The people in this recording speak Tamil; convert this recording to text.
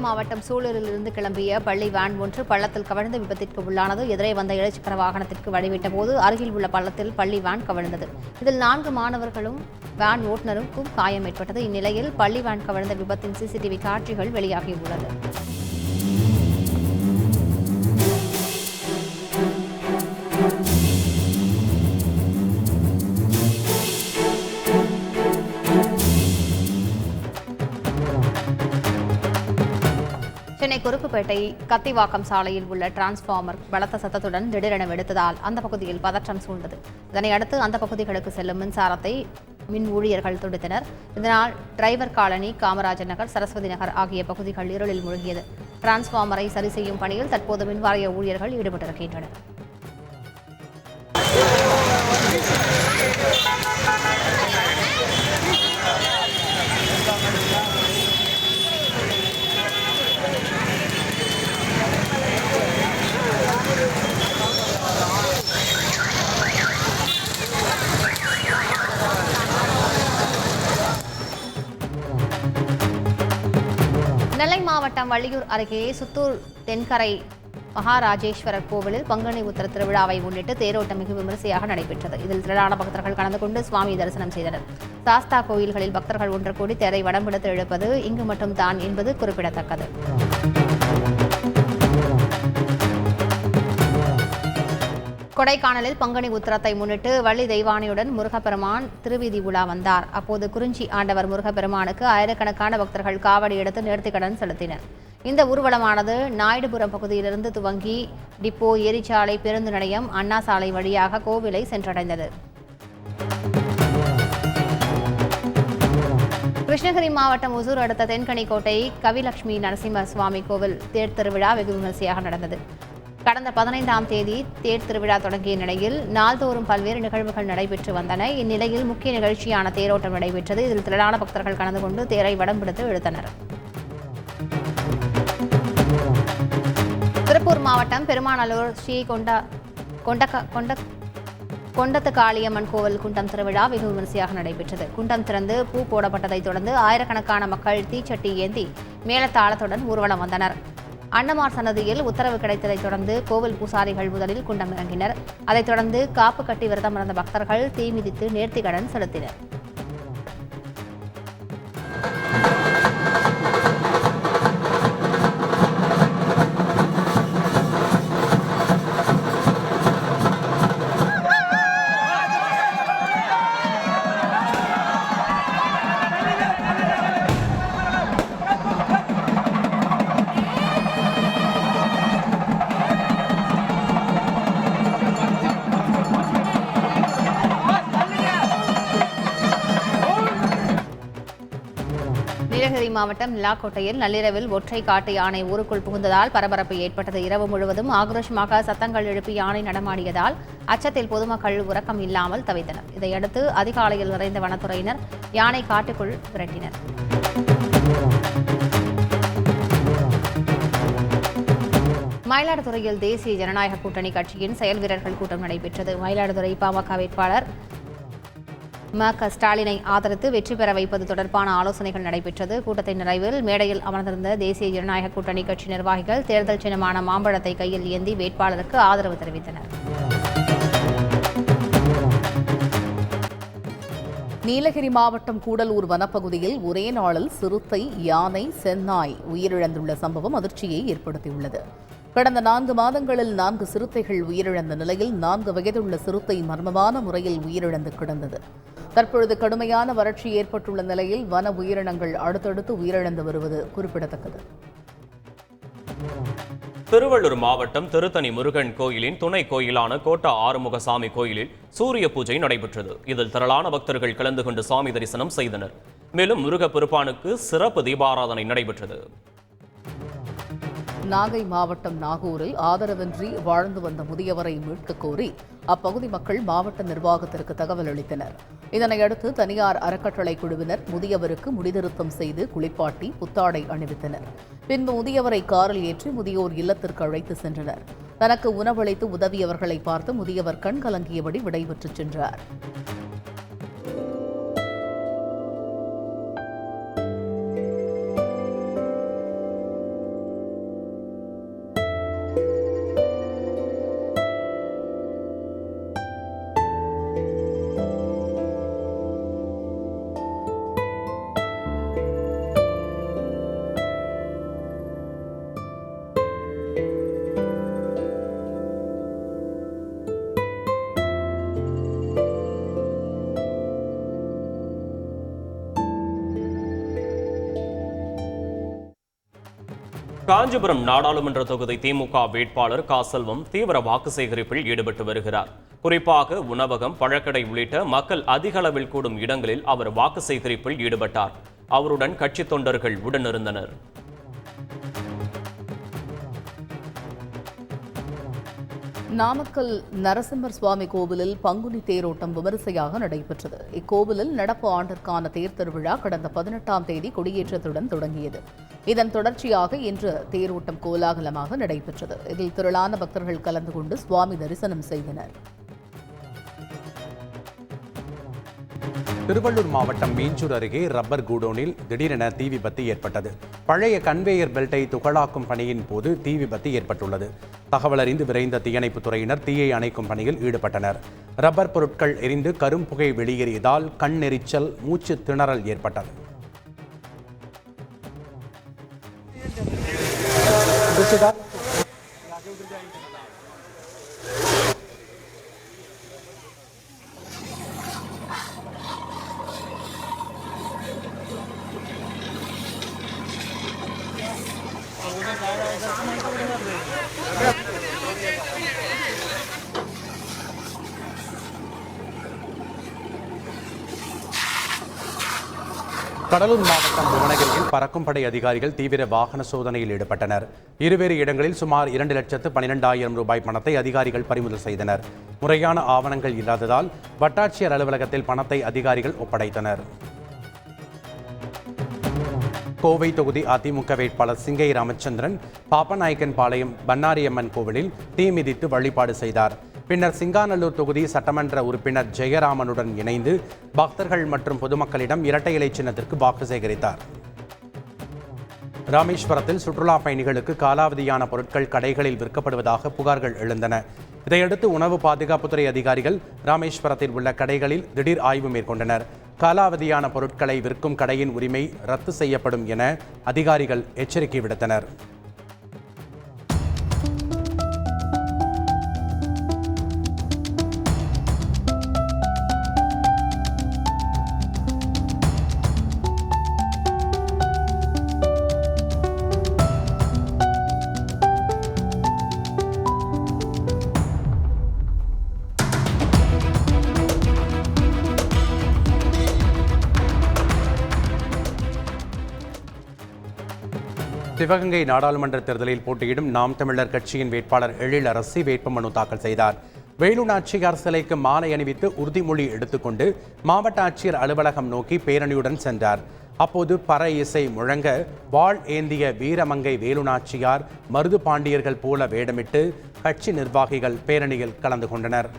மாவட்டம் சூலூரிலிருந்து கிளம்பிய பள்ளி வேன் ஒன்று பள்ளத்தில் கவிழ்ந்து விபத்திற்கு உள்ளானது. எதிரே வந்த இடைச்சக்கர வாகனத்திற்கு வழிவிட்ட போது அருகில் உள்ள பள்ளத்தில் பள்ளி வேன் கவிழ்ந்தது. இதில் 4 மாணவர்களும் வேன் ஓட்டுநருக்கும் காயம் ஏற்பட்டது. இந்நிலையில் பள்ளி வேன் கவிழ்ந்த விபத்தின் சிசிடிவி காட்சிகள் வெளியாகியுள்ளது. சென்னை குறுக்குப்பேட்டை கத்திவாக்கம் சாலையில் உள்ள டிரான்ஸ்பார்மர் பலத்த சத்தத்துடன் திடீரென வெடித்ததால் அந்த பகுதியில் பதற்றம் சூழ்ந்தது. இதனையடுத்து அந்த பகுதிகளுக்கு செல்லும் மின்சாரத்தை மின் ஊழியர்கள் துண்டித்தனர். இதனால் டிரைவர் காலனி, காமராஜர் நகர், சரஸ்வதி நகர் ஆகிய பகுதிகள் இருளில் மூழ்கியது. டிரான்ஸ்பார்மரை சரி செய்யும் பணியில் தற்போது மின்வாரிய ஊழியர்கள் ஈடுபட்டிருக்கின்றனர். நெல்லை மாவட்டம் வள்ளியூர் அருகே சுத்தூர் தென்கரை மகாராஜேஸ்வரர் கோவிலில் பங்குனி உத்திர திருவிழாவை முன்னிட்டு தேரோட்டம் மிக விமரிசையாக நடைபெற்றது. இதில் திரளான பக்தர்கள் கலந்து கொண்டு சுவாமி தரிசனம் செய்தனர். சாஸ்தா கோயில்களில் பக்தர்கள் ஒன்று கூடி தேரை வடம்பிடித்து இழுப்பது இங்கு மட்டும் தான் என்பது குறிப்பிடத்தக்கது. கொடைக்கானலில் பங்குனி உத்திரத்தை முன்னிட்டு வள்ளி தெய்வானையுடன் முருகப்பெருமான் திருவீதி உலா வந்தார். அப்போது குறிஞ்சி ஆண்டவர் முருகப்பெருமானுக்கு ஆயிரக்கணக்கான பக்தர்கள் காவடி எடுத்து நேர்த்திக்கடன் செலுத்தினர். இந்த ஊர்வலமானது நாயுடுபுரம் பகுதியிலிருந்து துவங்கி டிப்போ, ஏரிச்சாலை, பேருந்து நிலையம், அண்ணா சாலை வழியாக கோவிலை சென்றடைந்தது. கிருஷ்ணகிரி மாவட்டம் ஒசூர் அடுத்த தென்கனிக்கோட்டை கவிலட்சுமி நரசிம்ம சுவாமி கோவில் தேர் திருவிழா வெகு விமரிசையாக நடந்தது. கடந்த 15ஆம் தேதி தேர் திருவிழா தொடங்கிய நிலையில் நாள்தோறும் பல்வேறு நிகழ்வுகள் நடைபெற்று வந்தன. இந்நிலையில் முக்கிய நிகழ்ச்சியான தேரோட்டம் நடைபெற்றது. இதில் திரளான பக்தர்கள் கலந்து கொண்டு தேரை வடம் பிடித்து இழுத்தனர். திருப்பூர் மாவட்டம் பெருமாநல்லூர் ஸ்ரீ கொண்டத்து காளியம்மன் கோவில் குண்டம் திருவிழா வெகு விமரிசையாக நடைபெற்றது. குண்டம் திறந்து பூ போடப்பட்டதைத் தொடர்ந்து ஆயிரக்கணக்கான மக்கள் தீச்சட்டி ஏந்தி மேளதாளத்துடன் ஊர்வலம் வந்தனர். அன்னமார் சன்னதியில் உத்தரவு கிடைத்ததைத் தொடர்ந்து கோவில் பூசாரிகள் முதலில் குண்டம் இறங்கினர். அதைத் தொடர்ந்து காப்பு கட்டி விரதம் இருந்த பக்தர்கள் தீ மிதித்து நேர்த்திக்கடன் செலுத்தினர். நீலகிரி மாவட்டம் நிலாக்கோட்டையில் நள்ளிரவில் ஒற்றை காட்டு யானை ஊருக்குள் புகுந்ததால் பரபரப்பு ஏற்பட்டது. இரவு முழுவதும் ஆக்ரோஷமாக சத்தங்கள் எழுப்பி யானை நடமாடியதால் அச்சத்தில் பொதுமக்கள் உறக்கம் இல்லாமல் தவித்தனர். இதையடுத்து அதிகாலையில் நிறைந்த வனத்துறையினர் யானை காட்டுக்குள் விரட்டினர். மயிலாடுதுறையில் தேசிய ஜனநாயக கூட்டணி கட்சியின் செயல் வீரர்கள் கூட்டம் நடைபெற்றது. மயிலாடுதுறை பாமக வேட்பாளர் ஸ்டாலினை ஆதரித்து வெற்றி பெற வைப்பது தொடர்பான ஆலோசனைகள் நடைபெற்றது. கூட்டத்தின் நிறைவில் மேடையில் அமர்ந்திருந்த தேசிய ஜனநாயக கூட்டணி கட்சி நிர்வாகிகள் தேர்தல் சின்னமான மாம்பழத்தை கையில் ஏந்தி வேட்பாளருக்கு ஆதரவு தெரிவித்தனர். நீலகிரி மாவட்டம் கூடலூர் வனப்பகுதியில் ஒரே நாளில் சிறுத்தை, யானை, செந்நாய் உயிரிழந்துள்ள சம்பவம் அதிர்ச்சியை ஏற்படுத்தியுள்ளது. கடந்த 4 மாதங்களில் 4 சிறுத்தைகள் உயிரிழந்த நிலையில் 4 வயதுள்ள சிறுத்தை மர்மமான முறையில் உயிரிழந்து கிடந்தது. தற்பொழுது கடுமையான வறட்சி ஏற்பட்டுள்ள நிலையில் வன உயிரினங்கள் அடுத்தடுத்து உயிரிழந்து வருவது குறிப்பிடத்தக்கது. திருவள்ளூர் மாவட்டம் திருத்தணி முருகன் கோயிலின் துணை கோயிலான கோட்டா ஆறுமுகசாமி கோயிலில் சூரிய பூஜை நடைபெற்றது. இதில் திரளான பக்தர்கள் கலந்து கொண்டு சாமி தரிசனம் செய்தனர். மேலும் முருகப்பெருமானுக்கு சிறப்பு தீபாராதனை நடைபெற்றது. நாகை மாவட்டம் நாகூரில் ஆதரவின்றி வாழ்ந்து வந்த முதியவரை மீட்கக் கோரி அப்பகுதி மக்கள் மாவட்ட நிர்வாகத்திற்கு தகவல் அளித்தனர். இதனையடுத்து தனியார் அறக்கட்டளை குழுவினர் முதியவருக்கு முடிதிருத்தம் செய்து குளிப்பாட்டி புத்தாடை அணிவித்தனர். பின்பு முதியவரை காரில் ஏற்றி முதியோர் இல்லத்திற்கு அழைத்து சென்றனர். தனக்கு உணவளித்து உதவியவர்களை பார்த்து முதியவர் கண் கலங்கியபடி விடைபெற்று சென்றார். காஞ்சிபுரம் நாடாளுமன்ற தொகுதி திமுக வேட்பாளர் காசெல்வம் தீவிர வாக்கு சேகரிப்பில் ஈடுபட்டு வருகிறார். குறிப்பாக உணவகம், பழக்கடை உள்ளிட்ட மக்கள் அதிக அளவில் கூடும் இடங்களில் அவர் வாக்கு சேகரிப்பில் ஈடுபட்டார். அவருடன் கட்சி தொண்டர்கள் உடனிருந்தனர். நாமக்கல் நரசிம்மர் சுவாமி கோவிலில் பங்குனி தேரோட்டம் விமரிசையாக நடைபெற்றது. இக்கோவிலில் நடப்பு ஆண்டிற்கான தேர் திருவிழா கடந்த 18ஆம் தேதி கொடியேற்றத்துடன் தொடங்கியது. இதன் தொடர்ச்சியாக இன்று தேரோட்டம் கோலாகலமாக நடைபெற்றது. இதில் திரளான பக்தர்கள் கலந்து கொண்டு சுவாமி தரிசனம் செய்தனர். திருவள்ளூர் மாவட்டம் மீஞ்சூர் அருகே ரப்பர் கூடோனில் திடீரென தீ விபத்து ஏற்பட்டது. பழைய கன்வேயர் பெல்ட்டை துகளாக்கும் பணியின் போது தீ விபத்து ஏற்பட்டுள்ளது. தகவல் அறிந்து விரைந்த தீயணைப்புத் துறையினர் தீயை அணைக்கும் பணியில் ஈடுபட்டனர். ரப்பர் பொருட்கள் எரிந்து கரும்புகை வெளியேறியதால் கண் எரிச்சல், மூச்சு திணறல் ஏற்பட்டது. கடலூர் மாவட்டம் புவனகிரியில் பறக்கும் படை அதிகாரிகள் தீவிர வாகன சோதனையில் ஈடுபட்டனர். இருவேறு இடங்களில் சுமார் 2,12,000 ரூபாய் பணத்தை அதிகாரிகள் பறிமுதல் செய்தனர். முறையான ஆவணங்கள் இல்லாததால் வட்டாட்சியர் அலுவலகத்தில் பணத்தை அதிகாரிகள் ஒப்படைத்தனர். கோவை தொகுதி அதிமுக வேட்பாளர் சிங்கை ராமச்சந்திரன் பாப்பநாயக்கன் பாளையம் பன்னாரியம்மன் கோவிலில் தீ மிதித்து வழிபாடு செய்தார். பின்னர் சிங்காநல்லூர் தொகுதி சட்டமன்ற உறுப்பினர் ஜெயராமனுடன் இணைந்து பக்தர்கள் மற்றும் பொதுமக்களிடம் இரட்டை இலை சின்னத்திற்கு வாக்கு சேகரித்தார். ராமேஸ்வரத்தில் சுற்றுலா பயணிகளுக்கு காலாவதியான பொருட்கள் கடைகளில் விற்கப்படுவதாக புகார்கள் எழுந்தன. இதையடுத்து உணவு பாதுகாப்புத்துறை அதிகாரிகள் ராமேஸ்வரத்தில் உள்ள கடைகளில் திடீர் ஆய்வு மேற்கொண்டனர். காலாவதியான பொருட்களை விற்கும் கடையின் உரிமை ரத்து செய்யப்படும் என அதிகாரிகள் எச்சரிக்கை விடுத்தனர். சிவகங்கை நாடாளுமன்ற தேர்தலில் போட்டியிடும் நாம் தமிழர் கட்சியின் வேட்பாளர் எழிலரசி வேட்புமனு தாக்கல் செய்தார். வேலு நாச்சியார் சிலைக்கு மாலை அணிவித்து உறுதிமொழி எடுத்துக்கொண்டு மாவட்ட ஆட்சியர் அலுவலகம் நோக்கி பேரணியுடன் சென்றார். அப்போது பற இசை முழங்க வாள் ஏந்திய வீரமங்கை வேலு நாச்சியார் மருது பாண்டியர்கள் போல வேடமிட்டு கட்சி நிர்வாகிகள் பேரணியில் கலந்து கொண்டனர்.